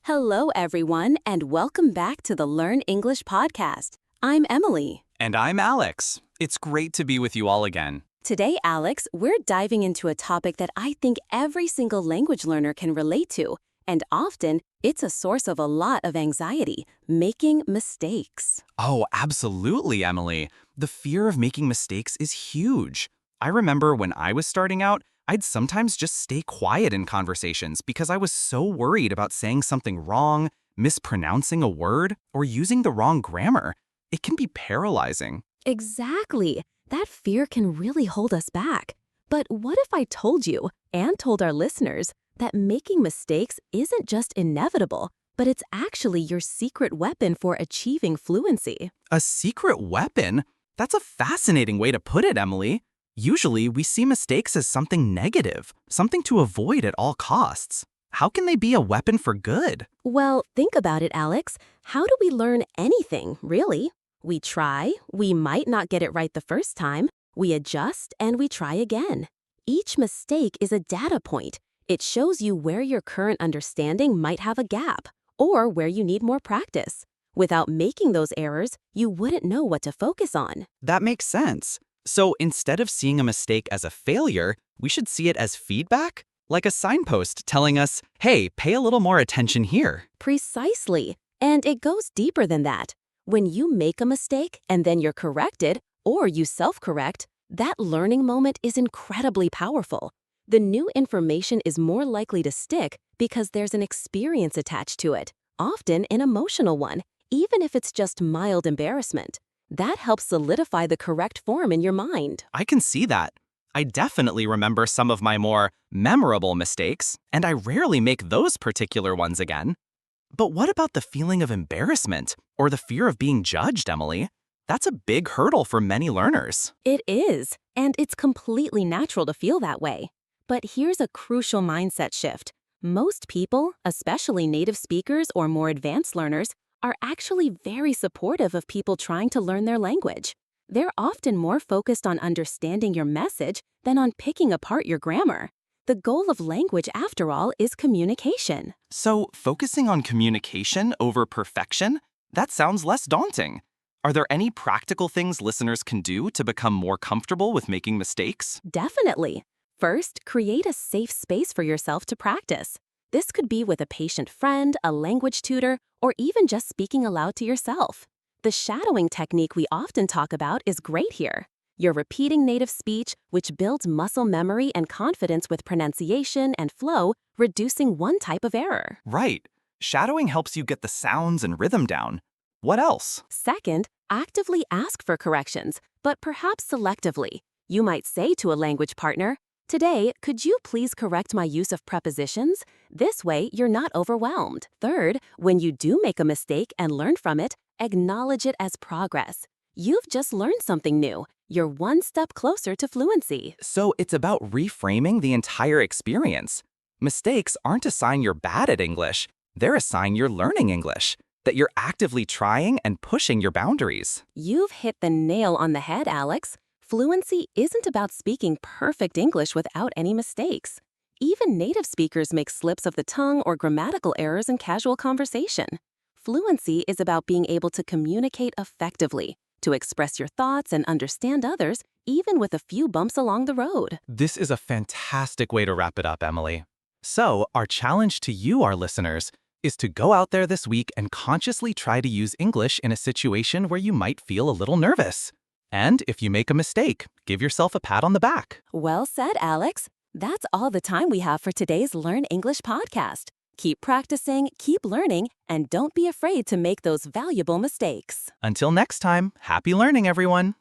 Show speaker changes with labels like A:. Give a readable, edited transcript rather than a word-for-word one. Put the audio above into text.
A: Hello, everyone, and welcome back to the Learn English podcast. I'm Emily.
B: And I'm Alex. It's great to be with you all again.
A: Today, Alex, we're diving into a topic that I think every single language learner can relate to, and often it's a source of a lot of anxiety, making mistakes.
B: Oh, absolutely, Emily. The fear of making mistakes is huge. I remember when I was starting out, I'd sometimes just stay quiet in conversations because I was so worried about saying something wrong, mispronouncing a word, or using the wrong grammar. It can be paralyzing.
A: Exactly. That fear can really hold us back. But what if I told you, and told our listeners, that making mistakes isn't just inevitable, but it's actually your secret weapon for achieving fluency?
B: A secret weapon? That's a fascinating way to put it, Emily. Usually, we see mistakes as something negative, something to avoid at all costs. How can they be a weapon for good?
A: Well, think about it, Alex. How do we learn anything, really? We try, we might not get it right the first time, we adjust, and we try again. Each mistake is a data point. It shows you where your current understanding might have a gap, or where you need more practice. Without making those errors, you wouldn't know what to focus on.
B: That makes sense. So instead of seeing a mistake as a failure, we should see it as feedback? Like a signpost telling us, hey, pay a little more attention here.
A: Precisely. And it goes deeper than that. When you make a mistake and then you're corrected, or you self-correct, that learning moment is incredibly powerful. The new information is more likely to stick because there's an experience attached to it, often an emotional one, even if it's just mild embarrassment. That helps solidify the correct form in your mind.
B: I can see that. I definitely remember some of my more memorable mistakes, and I rarely make those particular ones again. But what about the feeling of embarrassment or the fear of being judged, Emily? That's a big hurdle for many learners.
A: It is, and it's completely natural to feel that way. But here's a crucial mindset shift. Most people, especially native speakers or more advanced learners, are actually very supportive of people trying to learn their language. They're often more focused on understanding your message than on picking apart your grammar. The goal of language, after all, is communication.
B: So, focusing on communication over perfection? That sounds less daunting. Are there any practical things listeners can do to become more comfortable with making mistakes?
A: Definitely. First, create a safe space for yourself to practice. This could be with a patient friend, a language tutor, or even just speaking aloud to yourself. The shadowing technique we often talk about is great here. You're repeating native speech, which builds muscle memory and confidence with pronunciation and flow, reducing one type of error.
B: Right. Shadowing helps you get the sounds and rhythm down. What else?
A: Second, actively ask for corrections, but perhaps selectively. You might say to a language partner, "Today, could you please correct my use of prepositions?" This way, you're not overwhelmed. Third, when you do make a mistake and learn from it, acknowledge it as progress. You've just learned something new. You're one step closer to fluency.
B: So it's about reframing the entire experience. Mistakes aren't a sign you're bad at English. They're a sign you're learning English, that you're actively trying and pushing your boundaries.
A: You've hit the nail on the head, Alex. Fluency isn't about speaking perfect English without any mistakes. Even native speakers make slips of the tongue or grammatical errors in casual conversation. Fluency is about being able to communicate effectively, to express your thoughts and understand others, even with a few bumps along the road.
B: This is a fantastic way to wrap it up, Emily. So, our challenge to you, our listeners, is to go out there this week and consciously try to use English in a situation where you might feel a little nervous. And if you make a mistake, give yourself a pat on the back.
A: Well said, Alex. That's all the time we have for today's Learn English podcast. Keep practicing, keep learning, and don't be afraid to make those valuable mistakes.
B: Until next time, happy learning, everyone.